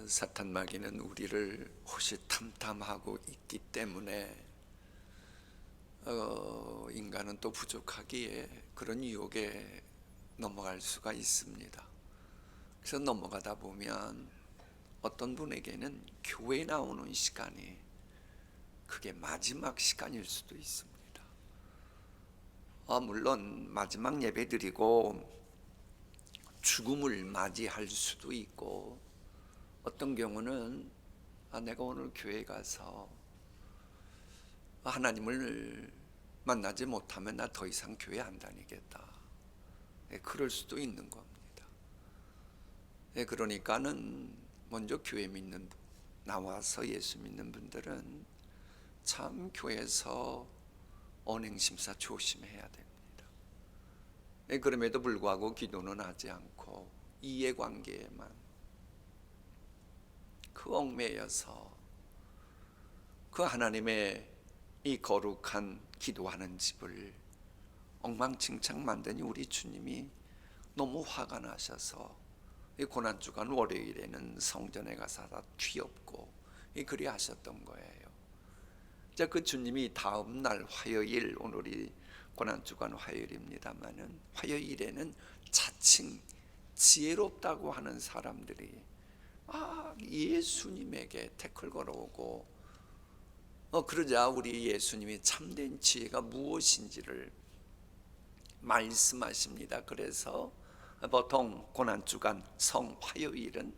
사탄 마귀는 우리를 호시탐탐하고 있기 때문에 인간은 또 부족하기에 그런 유혹에 넘어갈 수가 있습니다. 그래서 넘어가다 보면 어떤 분에게는 교회에 나오는 시간이 그게 마지막 시간일 수도 있습니다. 물론 마지막 예배 드리고 죽음을 맞이할 수도 있고, 어떤 경우는 내가 오늘 교회 가서 하나님을 만나지 못하면 나 더 이상 교회 안 다니겠다, 그럴 수도 있는 겁니다. 그러니까는 먼저 교회 믿는 분, 나와서 예수 믿는 분들은 참 교회에서 언행심사 조심해야 됩니다. 그럼에도 불구하고 기도는 하지 않고 이해관계에만 그 얽매여서 그 하나님의 이 거룩한 기도하는 집을 엉망진창 만드니 우리 주님이 너무 화가 나셔서 이 고난주간 월요일에는 성전에 가서 다 뒤엎고 그리 하셨던 거예요. 자, 그 주님이 다음 날 화요일, 오늘이 고난주간 화요일입니다만은 화요일에는 자칭 지혜롭다고 하는 사람들이 예수님에게 태클 걸어오고 그러자 우리 예수님이 참된 지혜가 무엇인지를 말씀하십니다. 그래서 보통 고난주간 성화요일은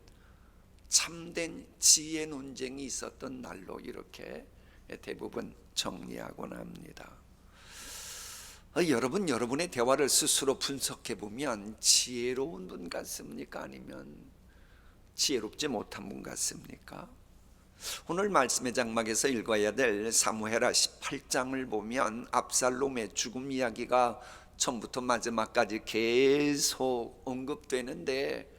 참된 지혜 논쟁이 있었던 날로 이렇게 대부분 정리하곤 합니다. 여러분, 여러분의 대화를 스스로 분석해 보면 지혜로운 분 같습니까? 아니면 지혜롭지 못한 분 같습니까? 오늘 말씀의 장막에서 읽어야 될 사무엘하 18장을 보면 압살롬의 죽음 이야기가 처음부터 마지막까지 계속 언급되는데,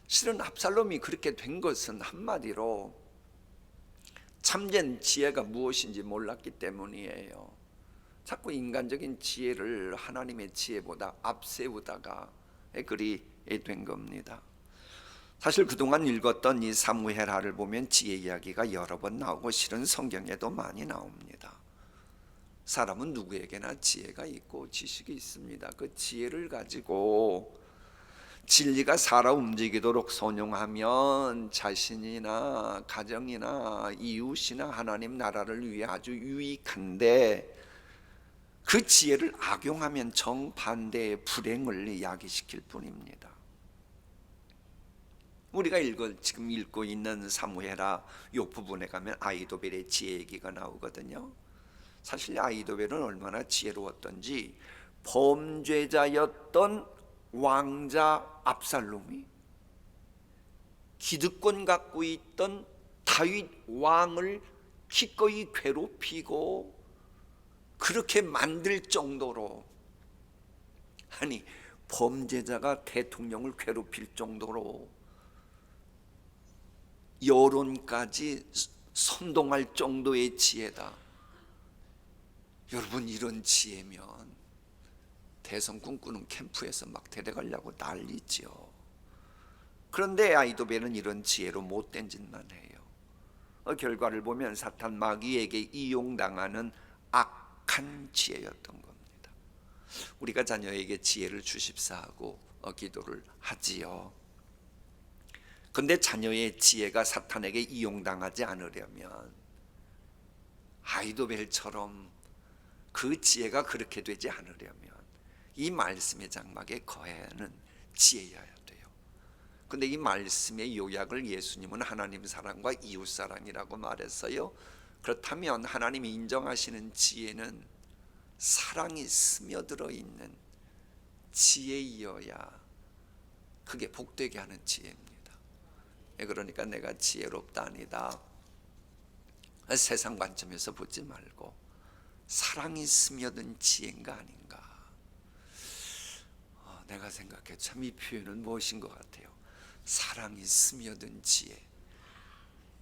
실은 압살롬이 그렇게 된 것은 한마디로 참된 지혜가 무엇인지 몰랐기 때문이에요. 자꾸 인간적인 지혜를 하나님의 지혜보다 앞세우다가 그리 된 겁니다. 사실 그동안 읽었던 이 사무엘하를 보면 지혜 이야기가 여러 번 나오고 실은 성경에도 많이 나옵니다. 사람은 누구에게나 지혜가 있고 지식이 있습니다. 그 지혜를 가지고 진리가 살아 움직이도록 선용하면 자신이나 가정이나 이웃이나 하나님 나라를 위해 아주 유익한데, 그 지혜를 악용하면 정반대의 불행을 야기시킬 뿐입니다. 우리가 지금 읽고 있는 사무엘하 이 부분에 가면 아히도벨의 지혜 얘기가 나오거든요. 사실 아히도벨은 얼마나 지혜로웠던지, 범죄자였던 왕자 압살롬이 기득권 갖고 있던 다윗 왕을 기꺼이 괴롭히고 그렇게 만들 정도로, 아니 범죄자가 대통령을 괴롭힐 정도로 여론까지 선동할 정도의 지혜다. 여러분, 이런 지혜면 대선 꿈꾸는 캠프에서 막 데려가려고 난리죠. 그런데 아히도벨은 이런 지혜로 못된 짓만 해요. 결과를 보면 사탄 마귀에게 이용당하는 악한 지혜였던 겁니다. 우리가 자녀에게 지혜를 주십사 하고 기도를 하지요. 그런데 자녀의 지혜가 사탄에게 이용당하지 않으려면 아히도벨처럼 그 지혜가 그렇게 되지 않으려면 이 말씀의 장막에 거하는 지혜여야 돼요. 그런데 이 말씀의 요약을 예수님은 하나님 사랑과 이웃 사랑이라고 말했어요. 그렇다면 하나님이 인정하시는 지혜는 사랑이 스며들어 있는 지혜이어야 그게 복되게 하는 지혜입니다. 그러니까 내가 지혜롭다 아니다, 세상 관점에서 보지 말고 사랑이 스며든 지혜인가 아닌가. 내가 생각해 참 이 표현은 무엇인 것 같아요. 사랑이 스며든 지혜.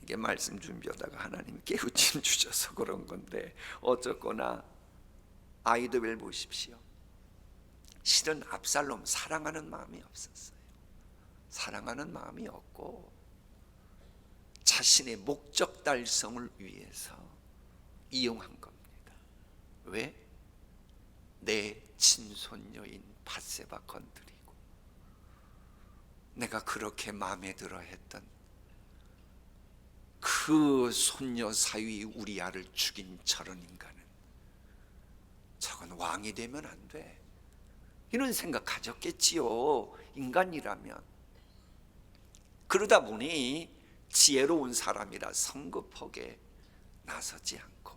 이게 말씀 준비하다가 하나님 깨우침 주셔서 그런 건데, 어쨌거나 아히도벨 보십시오. 실은 압살롬 사랑하는 마음이 없었어요. 사랑하는 마음이 없고 자신의 목적 달성을 위해서 이용한 겁니다. 왜? 내 친손녀인 밧세바 건드리고 내가 그렇게 마음에 들어 했던 그 손녀 사위 우리아를 죽인 저런 인간은 저건 왕이 되면 안 돼, 이런 생각 가졌겠지요, 인간이라면. 그러다 보니 지혜로운 사람이라 성급하게 나서지 않고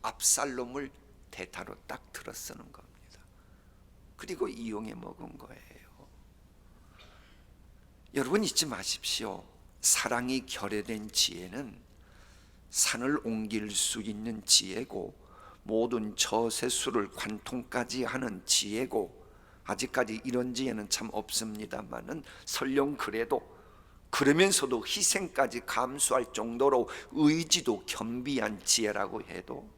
압살롬을 대타로 딱 들어 쓰는 겁니다. 그리고 이용해 먹은 거예요. 여러분 잊지 마십시오. 사랑이 결여된 지혜는 산을 옮길 수 있는 지혜고, 모든 저세수를 관통까지 하는 지혜고, 아직까지 이런 지혜는 참 없습니다만은 설령 그러면서도 희생까지 감수할 정도로 의지도 겸비한 지혜라고 해도,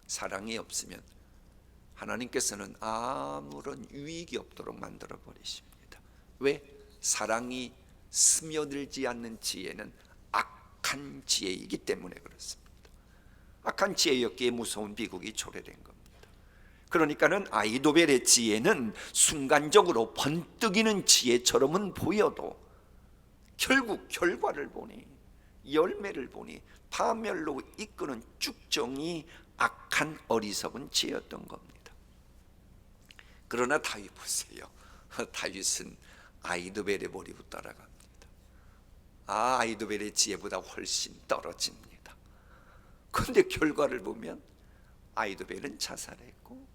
사랑이 없으면 하나님께서는 아무런 유익이 없도록 만들어 버리십니다. 왜? 사랑이 스며들지 않는 지혜는 악한 지혜이기 때문에 그렇습니다. 악한 지혜였기에 무서운 비극이 초래된 겁니다. 그러니까는 아이도벨의 지혜는 순간적으로 번뜩이는 지혜처럼은 보여도 결국 결과를 보니, 열매를 보니 파멸로 이끄는 쭉정이 악한 어리석은 지혜였던 겁니다. 그러나 다윗 보세요. 다윗은 아이도벨의 머리부 따라갑니다. 아이도벨의 지혜보다 훨씬 떨어집니다. 그런데 결과를 보면 아이도벨은 자살했고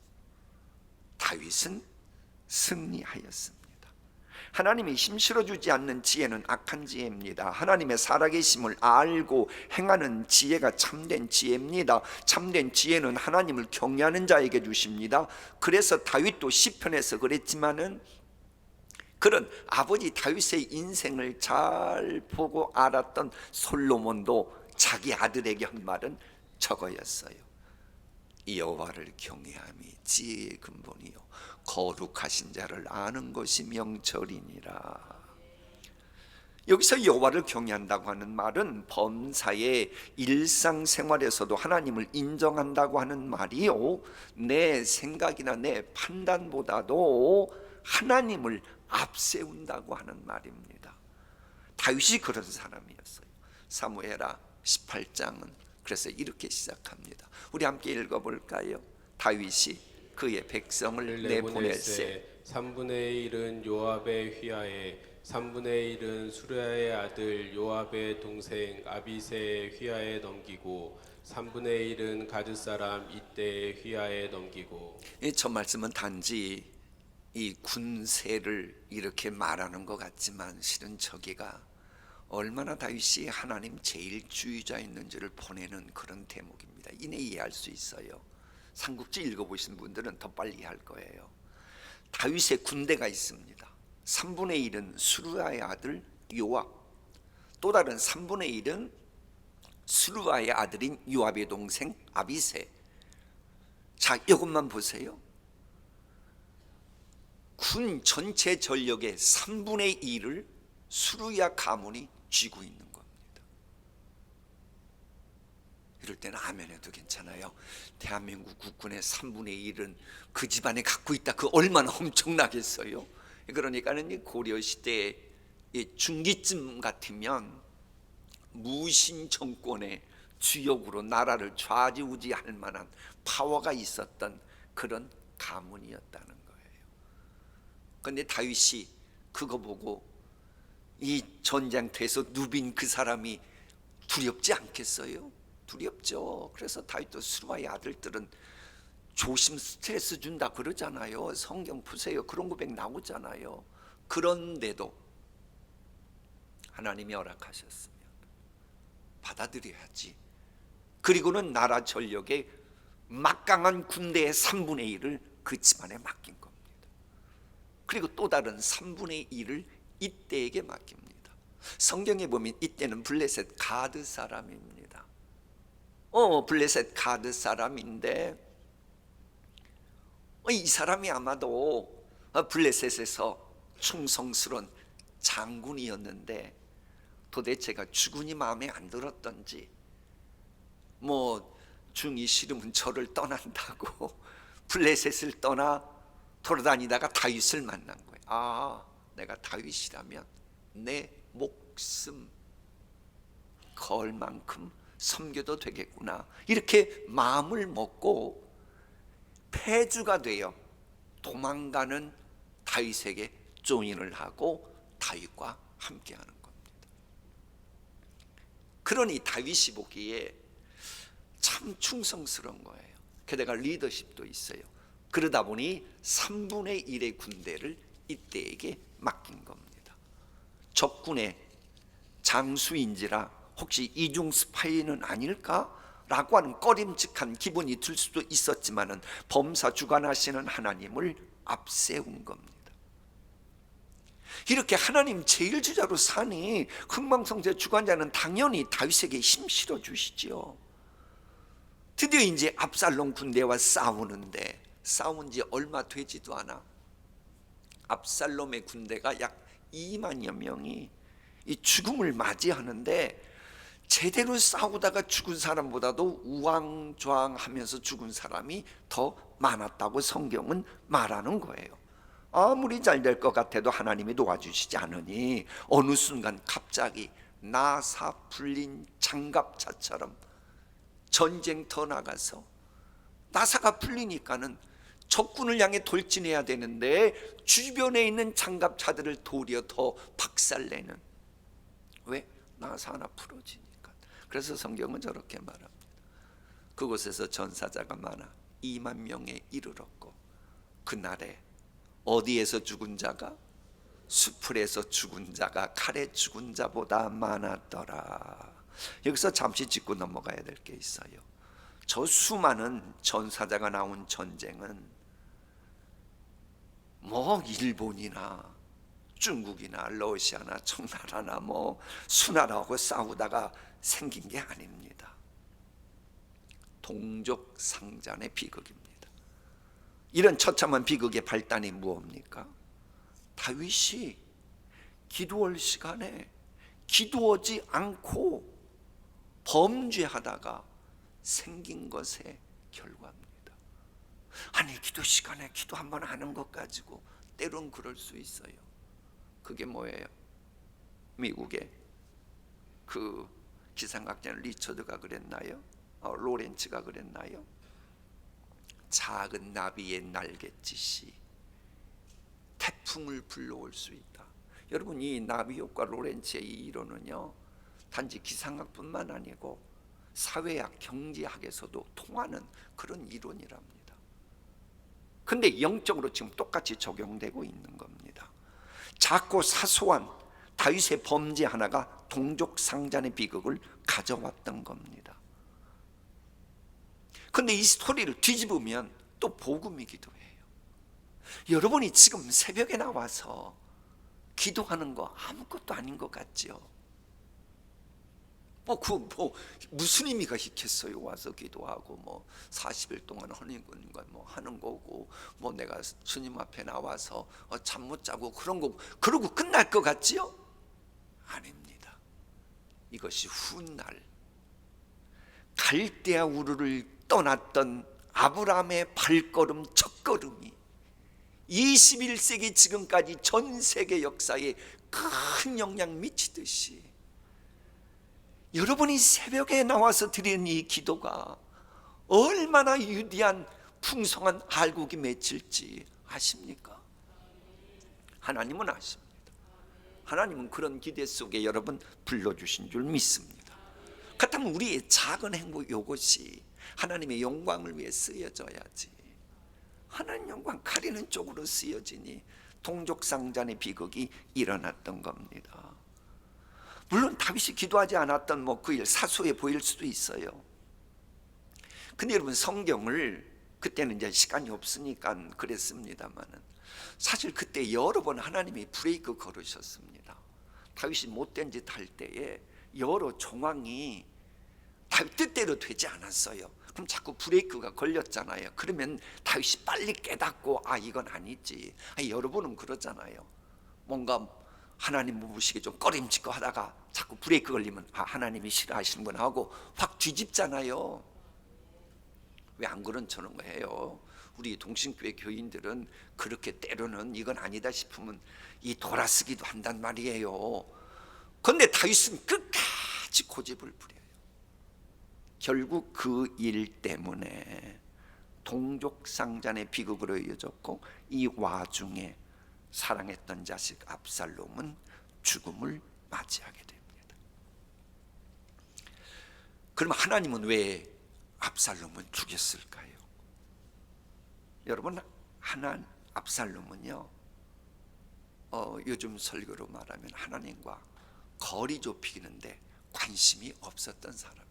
다윗은 승리하였습니다. 하나님이 힘실어 주지 않는 지혜는 악한 지혜입니다. 하나님의 살아계심을 알고 행하는 지혜가 참된 지혜입니다. 참된 지혜는 하나님을 경외하는 자에게 주십니다. 그래서 다윗도 시편에서 그랬지만은, 그런 아버지 다윗의 인생을 잘 보고 알았던 솔로몬도 자기 아들에게 한 말은 저거였어요. 여호와를 경외함이 지혜의 근본이요 거룩하신 자를 아는 것이 명철이니라. 여기서 여호와를 경외한다고 하는 말은 범사의 일상생활에서도 하나님을 인정한다고 하는 말이요, 내 생각이나 내 판단보다도 하나님을 앞세운다고 하는 말입니다. 다윗이 그런 사람이었어요. 사무엘하 18장은 그래서 이렇게 시작합니다. 우리 함께 읽어볼까요? 다윗이 그의 백성을 내보낼세 3분의 1은 요압의 휘하에 3분의 1은 수르야의 아들 요압의 동생 아비새의 휘하에 넘기고 3분의 1은 가드 사람 이때의 휘하에 넘기고. 저 말씀은 단지 이 군세를 이렇게 말하는 것 같지만 실은 저기가 얼마나 다윗이 하나님 제일주의자였는지를 보내는 그런 대목입니다. 이내 이해할 수 있어요. 삼국지 읽어보신 분들은 더 빨리 할 거예요. 다윗의 군대가 있습니다. 3분의 1은 수르야의 아들 요압, 또 다른 3분의 1은 수르야의 아들인 요압의 동생 아비새. 자, 이것만 보세요. 군 전체 전력의 3분의 1을 수르야 가문이 쥐고 있는 겁니다. 이럴 때는 아멘 해도 괜찮아요. 대한민국 국군의 3분의 1은 그 집안에 갖고 있다. 그 얼마나 엄청나겠어요. 그러니까는 이 고려 시대의 중기쯤 같으면 무신 정권의 주역으로 나라를 좌지우지할 만한 파워가 있었던 그런 가문이었다는 거예요. 그런데 다윗이 그거 보고 이 전쟁터에서 누빈 그 사람이 두렵지 않겠어요? 두렵죠. 그래서 다윗도 수르야의 아들들은 조심 스트레스 준다 그러잖아요. 성경 보세요. 그런 고백 나오잖아요. 그런데도 하나님이 허락하셨으면 받아들여야지. 그리고는 나라 전력의 막강한 군대의 3분의 1을 그 집안에 맡긴 겁니다. 그리고 또 다른 3분의 1을 이때에게 맡깁니다. 성경에 보면 이때는 블레셋 가드 사람입니다. 블레셋 가드 사람인데 이 사람이 아마도 블레셋에서 충성스러운 장군이었는데 도대체가 주군이 마음에 안 들었던지, 뭐 중이 싫으면 저를 떠난다고 블레셋을 떠나 돌아다니다가 다윗을 만난 거예요. 아, 내가 다윗이라면 내 목숨 걸 만큼 섬겨도 되겠구나, 이렇게 마음을 먹고 패주가 되어 도망가는 다윗에게 조인을 하고 다윗과 함께하는 겁니다. 그러니 다윗이 보기에 참 충성스러운 거예요. 게다가 리더십도 있어요. 그러다 보니 3분의 1의 군대를 이때에게 맡긴 겁니다. 적군의 장수인지라 혹시 이중 스파이는 아닐까? 라고 하는 꺼림칙한 기분이 들 수도 있었지만은 범사 주관하시는 하나님을 앞세운 겁니다. 이렇게 하나님 제일주자로 사니 흥망성쇠 주관자는 당연히 다윗에게 힘 실어 주시지요. 드디어 이제 압살롬 군대와 싸우는데 싸운 지 얼마 되지도 않아 압살롬의 군대가 약 2만여 명이 이 죽음을 맞이하는데, 제대로 싸우다가 죽은 사람보다도 우왕좌왕하면서 죽은 사람이 더 많았다고 성경은 말하는 거예요. 아무리 잘 될 것 같아도 하나님이 도와주시지 않으니 어느 순간 갑자기 나사 풀린 장갑차처럼 전쟁터 나가서 나사가 풀리니까는 적군을 향해 돌진해야 되는데 주변에 있는 장갑차들을 도리어 더 박살내는, 왜? 나사 하나 풀어지니까. 그래서 성경은 저렇게 말합니다. 그곳에서 전사자가 많아 2만 명에 이르렀고, 그날에 어디에서 죽은 자가? 수풀에서 죽은 자가 칼에 죽은 자보다 많았더라. 여기서 잠시 짚고 넘어가야 될 게 있어요. 저 수많은 전사자가 나온 전쟁은 뭐 일본이나 중국이나 러시아나 청나라나 뭐 수나라하고 싸우다가 생긴 게 아닙니다. 동족상잔의 비극입니다. 이런 처참한 비극의 발단이 무엇입니까? 다윗이 기도할 시간에 기도하지 않고 범죄하다가 생긴 것의 결과입니다. 아니, 기도 시간에 기도 한번 하는 것 가지고 때론 그럴 수 있어요. 그게 뭐예요? 미국의 그 기상학자 리처드가 그랬나요? 로렌츠가 그랬나요? 작은 나비의 날갯짓이 태풍을 불러올 수 있다. 여러분, 이 나비효과 로렌츠의 이 이론은요, 단지 기상학뿐만 아니고 사회학, 경제학에서도 통하는 그런 이론이랍니다. 근데 영적으로 지금 똑같이 적용되고 있는 겁니다. 작고 사소한 다윗의 범죄 하나가 동족상잔의 비극을 가져왔던 겁니다. 근데 이 스토리를 뒤집으면 또 복음이기도 해요. 여러분이 지금 새벽에 나와서 기도하는 거 아무것도 아닌 것 같죠? 무슨 의미가 있겠어요? 와서 기도하고 40일 동안 하는 건 하는 거고, 내가 주님 앞에 나와서 잠 못 자고 그러고 끝날 것 같지요? 아닙니다. 이것이 훗날 갈대아 우르를 떠났던 아브라함의 발걸음 첫걸음이 21세기 지금까지 전 세계 역사에 큰 영향 미치듯이, 여러분이 새벽에 나와서 드리는 이 기도가 얼마나 유대한 풍성한 알곡이 맺힐지 아십니까? 하나님은 아십니다. 하나님은 그런 기대 속에 여러분 불러주신 줄 믿습니다. 그렇다면 우리의 작은 행복, 이것이 하나님의 영광을 위해 쓰여져야지. 하나님 영광 가리는 쪽으로 쓰여지니 동족상잔의 비극이 일어났던 겁니다. 물론 다윗이 기도하지 않았던 그 일 사소해 보일 수도 있어요. 근데 여러분, 성경을 그때는 이제 시간이 없으니까 그랬습니다만은 사실 그때 여러 번 하나님이 브레이크 걸으셨습니다. 다윗이 못된 짓 할 때에 여러 정황이 다윗 뜻대로 되지 않았어요. 그럼 자꾸 브레이크가 걸렸잖아요. 그러면 다윗이 빨리 깨닫고 이건 아니지. 여러분은 그러잖아요. 뭔가 하나님 모시기 좀 꺼림칙거 하다가 자꾸 자꾸 브레이크 걸리면 하나님이 싫어하시는구나 하고 확 뒤집잖아요. 왜 안 그런저런 거예요? 우리 동신교회 교인들은 그렇게 때로는 이건 아니다 싶으면 이 돌아서기도 한단 말이에요. 그런데 다윗은 끝까지 고집을 부려요. 결국 그 일 때문에 동족상잔의 비극으로 이어졌고, 이 와중에 사랑했던 자식 압살롬은 죽음을 맞이하게 됩니다. 그럼 하나님은 왜 압살롬을 죽였을까요? 여러분, 압살롬은요, 요즘 설교로 말하면 하나님과 거리 좁히는데 관심이 없었던 사람입니다.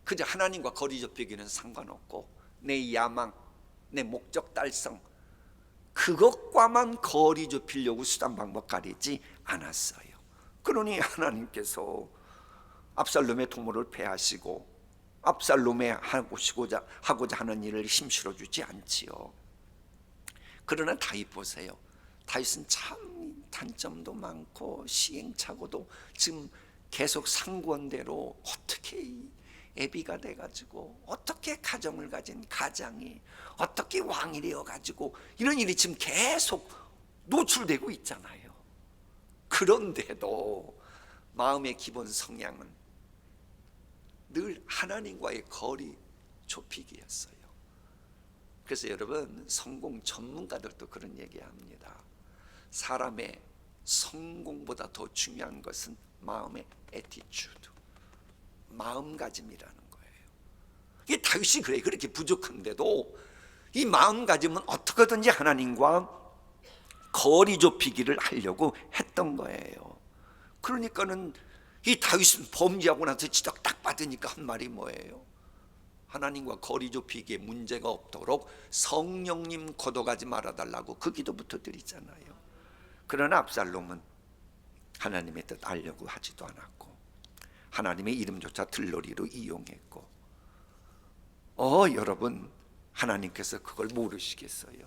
그저 하나님과 거리 좁히기는 상관없고 내 야망, 내 목적 달성, 그것과만 거리 좁히려고 수단 방법 가리지 않았어요. 그러니 하나님께서 압살롬의 도모를 패하시고 압살롬의 하고자 하는 일을 힘실어 주지 않지요. 그러나 다윗 보세요. 다윗은 참 단점도 많고 시행착오도, 지금 계속 상고원대로 어떻게 애비가 돼가지고 어떻게 가정을 가진 가장이 어떻게 왕이 되어가지고 이런 일이 지금 계속 노출되고 있잖아요. 그런데도 마음의 기본 성향은 늘 하나님과의 거리 좁히기였어요. 그래서 여러분, 성공 전문가들도 그런 얘기합니다. 사람의 성공보다 더 중요한 것은 마음의 애티튜드, 마음가짐이라는 거예요. 이 다윗이 그렇게 부족한데도 이 마음가짐은 어떻게든지 하나님과 거리 좁히기를 하려고 했던 거예요. 그러니까는 이 다윗은 범죄하고 나서 지적 딱 받으니까 한 말이 뭐예요? 하나님과 거리 좁히기에 문제가 없도록 성령님 거둬가지 말아달라고 그 기도부터 드리잖아요. 그러나 압살롬은 하나님의 뜻 알려고 하지도 않았고 하나님의 이름조차 들러리로 이용했고, 여러분, 하나님께서 그걸 모르시겠어요?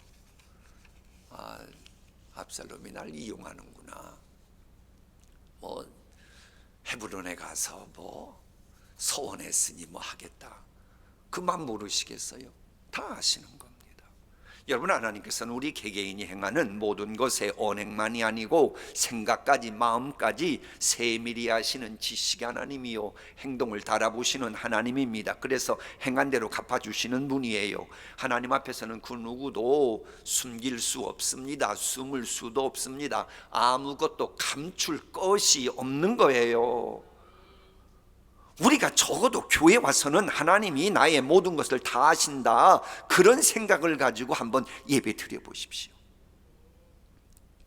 압살롬이 날 이용하는구나. 헤브론에 가서 서원했으니 하겠다. 그만 모르시겠어요? 다 아시는 겁니다. 여러분, 하나님께서는 우리 개개인이 행하는 모든 것의 언행만이 아니고 생각까지 마음까지 세밀히 하시는 지식의 하나님이요, 행동을 달아보시는 하나님입니다. 그래서 행한 대로 갚아주시는 분이에요. 하나님 앞에서는 그 누구도 숨길 수 없습니다. 숨을 수도 없습니다. 아무것도 감출 것이 없는 거예요. 우리가 적어도 교회 와서는 하나님이 나의 모든 것을 다 아신다, 그런 생각을 가지고 한번 예배 드려 보십시오.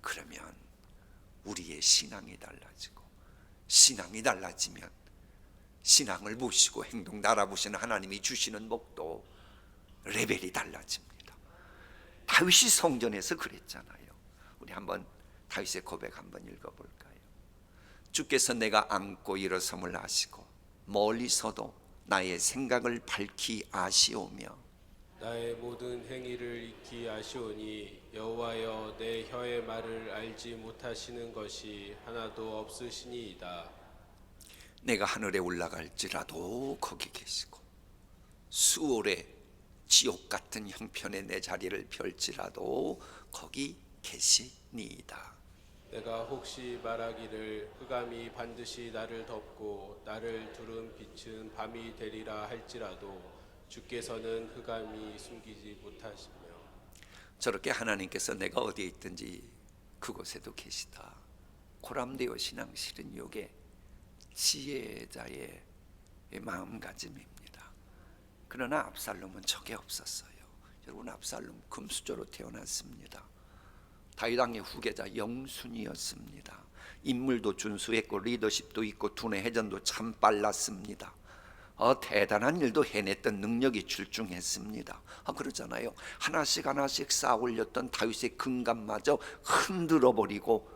그러면 우리의 신앙이 달라지고, 신앙이 달라지면 신앙을 보시고 행동 달아보시는 하나님이 주시는 복도 레벨이 달라집니다. 다윗이 성전에서 그랬잖아요. 우리 한번 다윗의 고백 한번 읽어볼까요? 주께서 내가 앉고 일어섬을 아시고 멀리서도 나의 생각을 밝히 아시오며 나의 모든 행위를 익히 아시오니 여호와여, 내 혀의 말을 알지 못하시는 것이 하나도 없으시니이다. 내가 하늘에 올라갈지라도 거기 계시고 수월의 지옥 같은 형편에 내 자리를 펼지라도 거기 계시니이다. 내가 혹시 말하기를 흑암이 반드시 나를 덮고 나를 두른 빛은 밤이 되리라 할지라도 주께서는 흑암이 숨기지 못하시며, 저렇게 하나님께서 내가 어디에 있든지 그곳에도 계시다. 고람되어 신앙 실은 요게 지혜자의 마음가짐입니다. 그러나 압살롬은 저게 없었어요. 여러분, 압살롬 금수저로 태어났습니다. 다윗 왕의 후계자 영순이었습니다. 인물도 준수했고 리더십도 있고 두뇌 회전도 참 빨랐습니다. 대단한 일도 해냈던 능력이 출중했습니다. 그러잖아요. 하나씩 쌓아 올렸던 다윗의 근간마저 흔들어 버리고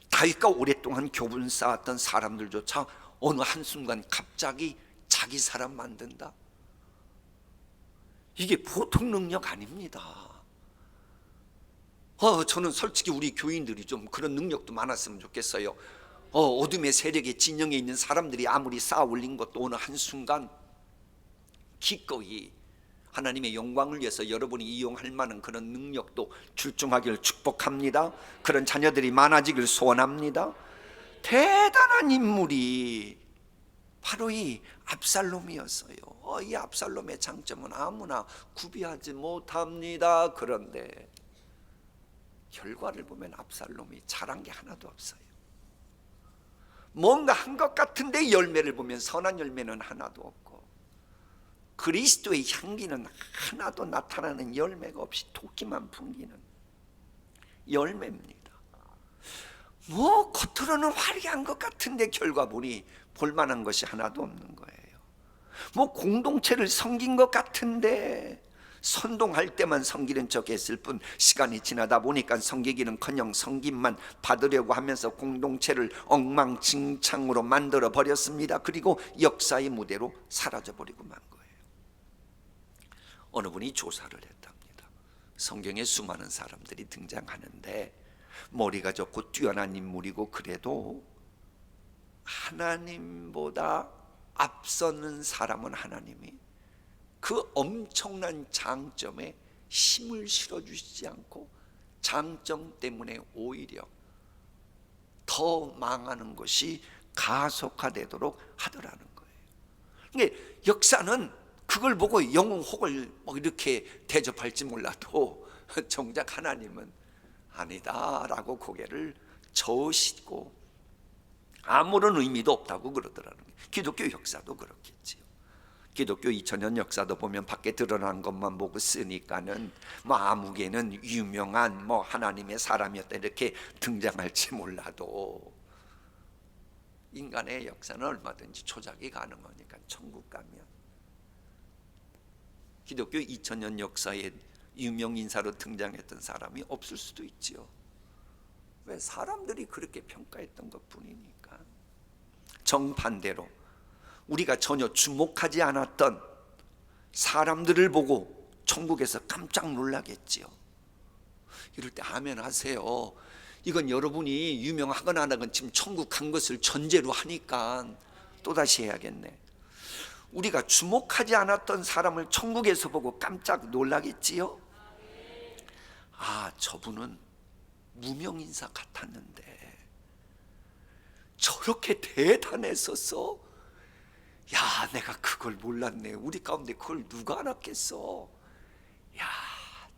다윗과 오랫동안 교분 쌓았던 사람들조차 어느 한순간 갑자기 자기 사람 만든다. 이게 보통 능력 아닙니다. 저는 솔직히 우리 교인들이 좀 그런 능력도 많았으면 좋겠어요. 어둠의 세력의 진영에 있는 사람들이 아무리 쌓아 올린 것도 어느 한순간 기꺼이 하나님의 영광을 위해서 여러분이 이용할 만한 그런 능력도 출중하기를 축복합니다. 그런 자녀들이 많아지길 소원합니다. 대단한 인물이 바로 이 압살롬이었어요. 이 압살롬의 장점은 아무나 구비하지 못합니다. 그런데 결과를 보면 압살롬이 잘한 게 하나도 없어요. 뭔가 한 것 같은데 열매를 보면 선한 열매는 하나도 없고, 그리스도의 향기는 하나도 나타나는 열매가 없이 토끼만 풍기는 열매입니다. 뭐 겉으로는 화려한 것 같은데 결과 보니 볼만한 것이 하나도 없는 거예요. 뭐 공동체를 섬긴 것 같은데 선동할 때만 섬기는 척 했을 뿐, 시간이 지나다 보니까 섬기기는커녕 섬김만 받으려고 하면서 공동체를 엉망진창으로 만들어 버렸습니다. 그리고 역사의 무대로 사라져 버리고 만 거예요. 어느 분이 조사를 했답니다. 성경에 수많은 사람들이 등장하는데 머리가 좋고 뛰어난 인물이고 그래도 하나님보다 앞서는 사람은 하나님이 그 엄청난 장점에 힘을 실어주시지 않고 장점 때문에 오히려 더 망하는 것이 가속화되도록 하더라는 거예요. 그러니까 역사는 그걸 보고 영웅혹을 이렇게 대접할지 몰라도 정작 하나님은 아니다라고 고개를 저으시고 아무런 의미도 없다고 그러더라는 거예요. 기독교 역사도 그렇겠지요. 기독교 2000년 역사도 보면 밖에 드러난 것만 보고 쓰니까는 아무개는 유명한 하나님의 사람이었다 이렇게 등장할지 몰라도 인간의 역사는 얼마든지 조작이 가능하니까 천국 가면 기독교 2000년 역사에 유명 인사로 등장했던 사람이 없을 수도 있지요. 왜? 사람들이 그렇게 평가했던 것뿐이니까. 정반대로 우리가 전혀 주목하지 않았던 사람들을 보고 천국에서 깜짝 놀라겠지요. 이럴 때 아멘 하세요. 이건 여러분이 유명하거나 안 하건 지금 천국 간 것을 전제로 하니까 또다시 해야겠네. 우리가 주목하지 않았던 사람을 천국에서 보고 깜짝 놀라겠지요. 저분은 무명인사 같았는데 저렇게 대단했었어. 내가 그걸 몰랐네. 우리 가운데 그걸 누가 알았겠어.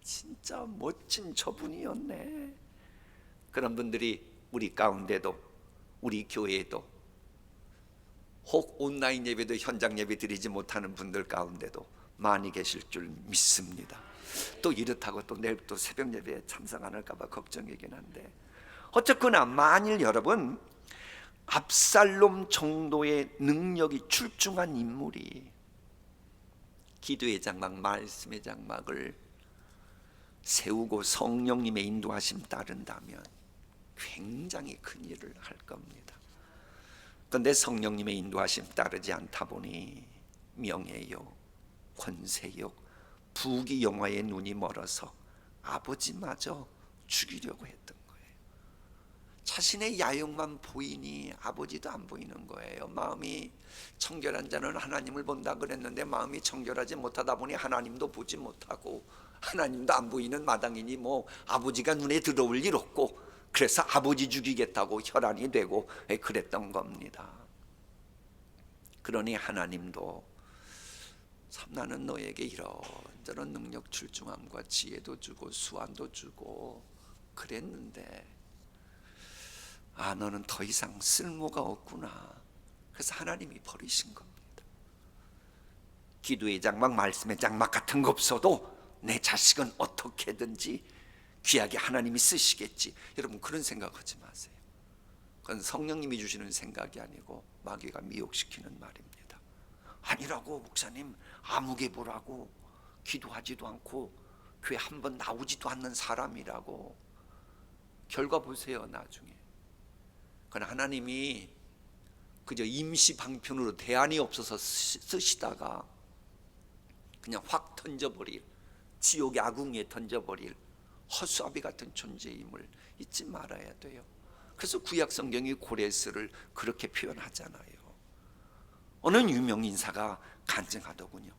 진짜 멋진 저분이었네. 그런 분들이 우리 가운데도, 우리 교회에도, 혹 온라인 예배도 현장 예배 드리지 못하는 분들 가운데도 많이 계실 줄 믿습니다. 또 이렇다고 또 내일 또 새벽 예배에 참석 안 할까 봐 걱정이긴 한데, 어쨌거나 만일 여러분 압살롬 정도의 능력이 출중한 인물이 기도의 장막, 말씀의 장막을 세우고 성령님의 인도하심 따른다면 굉장히 큰 일을 할 겁니다. 그런데 성령님의 인도하심 따르지 않다 보니 명예욕, 권세욕, 부귀영화의 눈이 멀어서 아버지마저 죽이려고 했던 거예요. 자신의 야욕만 보이니 아버지도 안 보이는 거예요. 마음이 청결한 자는 하나님을 본다 그랬는데 마음이 청결하지 못하다 보니 하나님도 보지 못하고 하나님도 안 보이는 마당이니 아버지가 눈에 들어올 일 없고, 그래서 아버지 죽이겠다고 혈안이 되고 그랬던 겁니다. 그러니 하나님도 참 나는 너에게 이런저런 능력 출중함과 지혜도 주고 수완도 주고 그랬는데 너는 더 이상 쓸모가 없구나. 그래서 하나님이 버리신 겁니다. 기도의 장막, 말씀의 장막 같은 거 없어도 내 자식은 어떻게든지 귀하게 하나님이 쓰시겠지. 여러분 그런 생각하지 마세요. 그건 성령님이 주시는 생각이 아니고 마귀가 미혹시키는 말입니다. 아니라고 목사님, 아무개 보라고 기도하지도 않고 교회 한 번 나오지도 않는 사람이라고. 결과 보세요. 나중에 그건 하나님이 그저 임시 방편으로 대안이 없어서 쓰시다가 그냥 확 던져버릴, 지옥의 아궁이에 던져버릴 허수아비 같은 존재임을 잊지 말아야 돼요. 그래서 구약 성경이 고레스를 그렇게 표현하잖아요. 어느 유명 인사가 간증하더군요.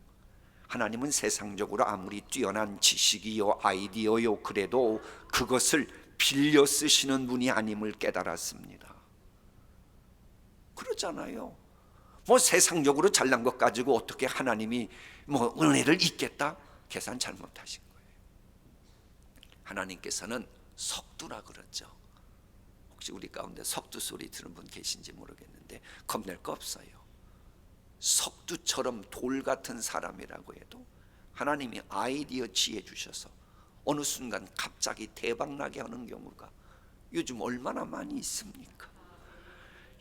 하나님은 세상적으로 아무리 뛰어난 지식이요 아이디어요 그래도 그것을 빌려 쓰시는 분이 아님을 깨달았습니다. 그러잖아요. 뭐 세상적으로 잘난 것 가지고 어떻게 하나님이 뭐 은혜를 잇겠다? 계산 잘못하신 거예요. 하나님께서는 석두라 그러죠. 혹시 우리 가운데 석두 소리 들은 분 계신지 모르겠는데 겁낼 거 없어요. 석두처럼 돌 같은 사람이라고 해도 하나님이 아이디어 지혜 주셔서 어느 순간 갑자기 대박나게 하는 경우가 요즘 얼마나 많이 있습니까?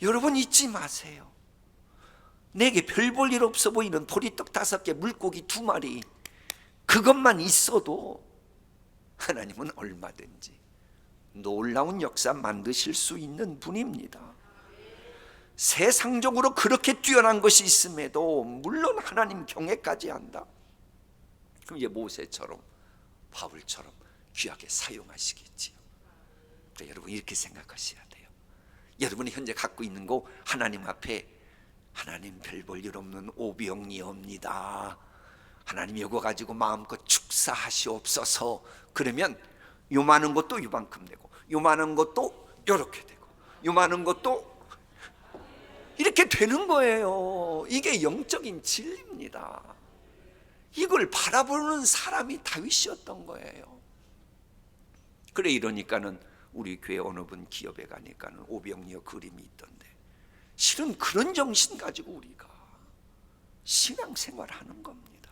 여러분 잊지 마세요. 내게 별 볼 일 없어 보이는 보리떡 5개, 물고기 2마리 그것만 있어도 하나님은 얼마든지 놀라운 역사 만드실 수 있는 분입니다. 세상적으로 그렇게 뛰어난 것이 있음에도 물론 하나님 경외까지 한다. 그럼 이제 모세처럼 바울처럼 귀하게 사용하시겠지요. 그러니까 여러분 이렇게 생각하셔야 돼요. 여러분이 현재 갖고 있는 거 하나님 앞에 하나님 별 볼 일 없는 오병이옵니다. 하나님 이거 가지고 마음껏 축사하시옵소서. 그러면 요만한 것도 요만큼 되고 요만한 것도 요렇게 되고 요만한 것도 이렇게 되는 거예요. 이게 영적인 진리입니다. 이걸 바라보는 사람이 다윗이었던 거예요. 그래 이러니까는 우리 교회 어느 분 기업에 가니까는 오병이어 그림이 있던데 실은 그런 정신 가지고 우리가 신앙생활하는 겁니다.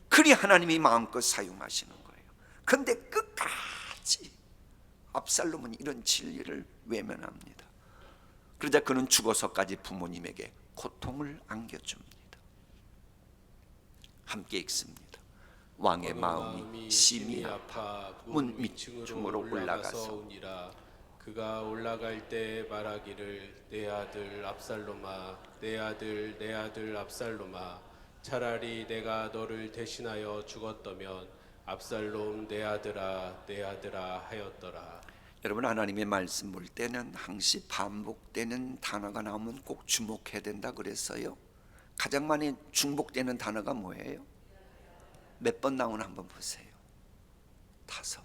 그리 하나님이 마음껏 사용하시는 거예요. 그런데 끝까지 압살롬은 이런 진리를 외면합니다. 그러자 그는 죽어서까지 부모님에게 고통을 안겨줍니다. 함께 읽습니다. 왕의 마음이 심히 아파 문 밑층으로 올라가서 오니라. 그가 올라갈 때 말하기를 내 아들 압살롬아 내 아들 내 아들 압살롬아 차라리 내가 너를 대신하여 죽었더면 압살롬 내 아들아 하였더라. 여러분 하나님의 말씀 볼 때는 항시 반복되는 단어가 나오면 꼭 주목해야 된다 그랬어요. 가장 많이 중복되는 단어가 뭐예요? 몇 번 나오나 한번 보세요. 5번.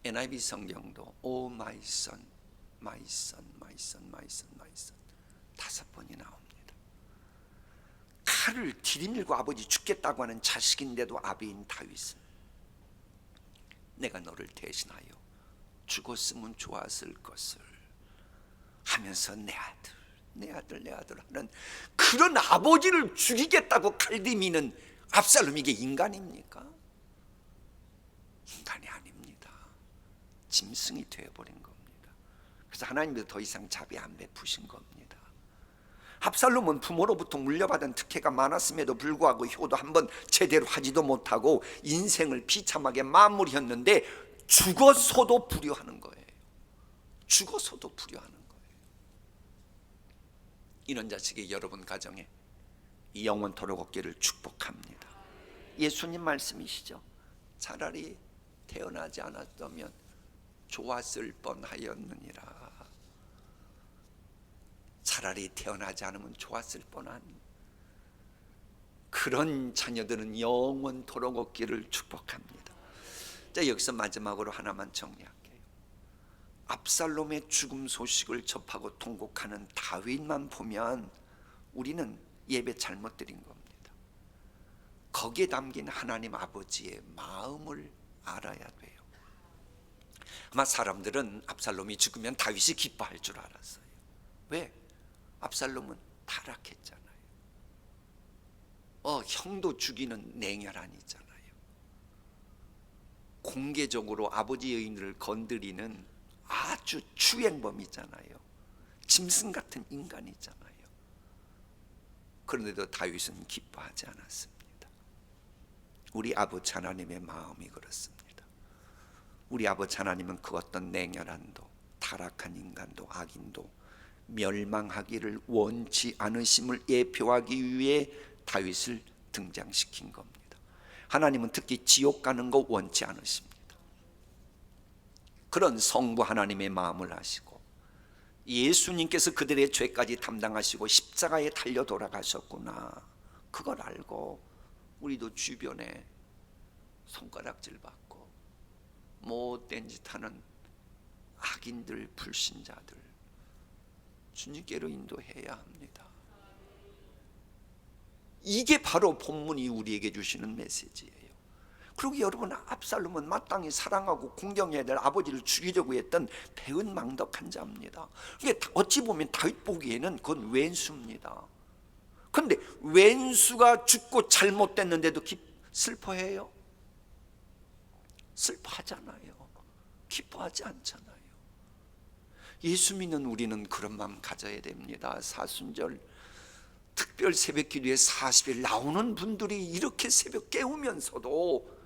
NIV 성경도 Oh my son, my son, my son, my son, my son 5번이 나옵니다. 칼을 들이밀고 아버지 죽겠다고 하는 자식인데도 아비인 다윗은 내가 너를 대신하여 죽었으면 좋았을 것을 하면서 내 아들, 내 아들, 내 아들 하는 그런 아버지를 죽이겠다고 칼 들이미는 압살롬 이게 인간입니까? 인간이 아닙니다. 짐승이 되어버린 겁니다. 그래서 하나님도 더 이상 자비 안 베푸신 겁니다. 압살롬은 부모로부터 물려받은 특혜가 많았음에도 불구하고 효도 한번 제대로 하지도 못하고 인생을 비참하게 마무리했는데 죽어서도 불효하는 거예요. 죽어서도 불효하는 거예요. 이런 자식이 여러분 가정에 이 영원토록 없기를 축복합니다. 예수님 말씀이시죠. 차라리 태어나지 않았다면 좋았을 뻔하였느니라. 차라리 태어나지 않으면 좋았을 뻔한 그런 자녀들은 영원토록 없기를 축복합니다. 자, 여기서 마지막으로 하나만 정리할게요. 압살롬의 죽음 소식을 접하고 통곡하는 다윗만 보면 우리는 예배 잘못 드린 겁니다. 거기에 담긴 하나님 아버지의 마음을 알아야 돼요. 아마 사람들은 압살롬이 죽으면 다윗이 기뻐할 줄 알았어요. 왜? 압살롬은 타락했잖아요. 형도 죽이는 냉혈한이잖아요. 공개적으로 아버지 여인을 건드리는 아주 추행범이잖아요. 짐승 같은 인간이잖아요. 그런데도 다윗은 기뻐하지 않았습니다. 우리 아버지 하나님의 마음이 그렇습니다. 우리 아버지 하나님은 그 어떤 냉혈한도 타락한 인간도 악인도 멸망하기를 원치 않으심을 예표하기 위해 다윗을 등장시킨 겁니다. 하나님은 특히 지옥 가는 거 원치 않으십니다. 그런 성부 하나님의 마음을 아시고 예수님께서 그들의 죄까지 담당하시고 십자가에 달려 돌아가셨구나, 그걸 알고 우리도 주변에 손가락질 받고 못된 짓 하는 악인들, 불신자들 주님께로 인도해야 합니다. 이게 바로 본문이 우리에게 주시는 메시지예요. 그리고 여러분, 압살롬은 마땅히 사랑하고 공경해야 될 아버지를 죽이려고 했던 배은망덕한 자입니다. 이게 어찌 보면 다윗 보기에는 그건 왼수입니다. 그런데 왼수가 죽고 잘못됐는데도 슬퍼해요? 슬퍼하잖아요. 기뻐하지 않잖아요. 예수 믿는 우리는 그런 마음 가져야 됩니다. 사순절 특별 새벽 기도에 40일 나오는 분들이 이렇게 새벽 깨우면서도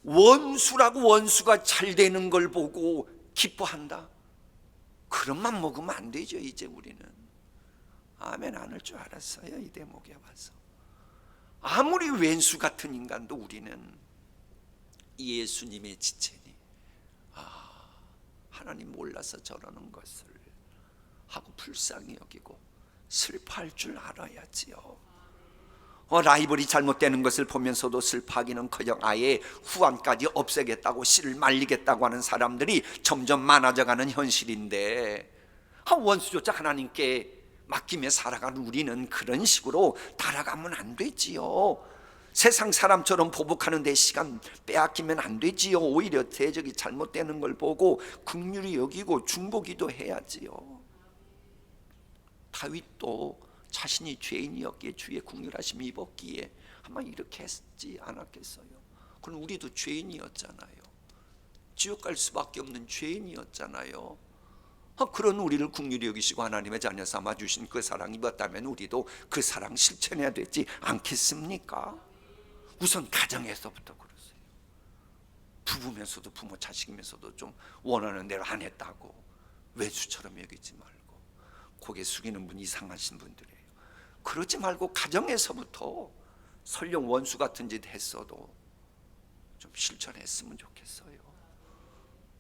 원수라고 원수가 잘 되는 걸 보고 기뻐한다? 그런 맘 먹으면 안 되죠. 이제 우리는 아멘 안 할 줄 알았어요. 이 대목에 와서 아무리 왼수 같은 인간도 우리는 예수님의 지체니, 하나님 몰라서 저러는 것을 하고 불쌍히 여기고 슬퍼할 줄 알아야지요. 라이벌이 잘못되는 것을 보면서도 슬퍼하기는커녕 아예 후환까지 없애겠다고 씨를 말리겠다고 하는 사람들이 점점 많아져가는 현실인데, 원수조차 하나님께 맡기며 살아가는 우리는 그런 식으로 달아가면 안 되지요. 세상 사람처럼 보복하는 데 시간 빼앗기면 안 되지요. 오히려 대적이 잘못되는 걸 보고 긍휼히 여기고 중보기도 해야지요. 다윗도 자신이 죄인이었기에 주의 긍휼하심이 입었기에 아마 이렇게 했지 않았겠어요? 그럼 우리도 죄인이었잖아요. 지옥 갈 수밖에 없는 죄인이었잖아요. 그런 우리를 긍휼히 여기시고 하나님의 자녀 삼아 주신 그 사랑 입었다면 우리도 그 사랑 실천해야 되지 않겠습니까? 우선 가정에서부터 그러세요. 부부면서도, 부모 자식이면서도 좀 원하는 대로 안 했다고 외수처럼 여기지 말고, 고개 숙이는 분 이상하신 분들이에요. 그러지 말고 가정에서부터 설령 원수 같은 짓 했어도 좀 실천했으면 좋겠어요.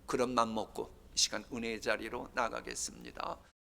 그런 맘 먹고 이 시간 은혜의 자리로 나가겠습니다.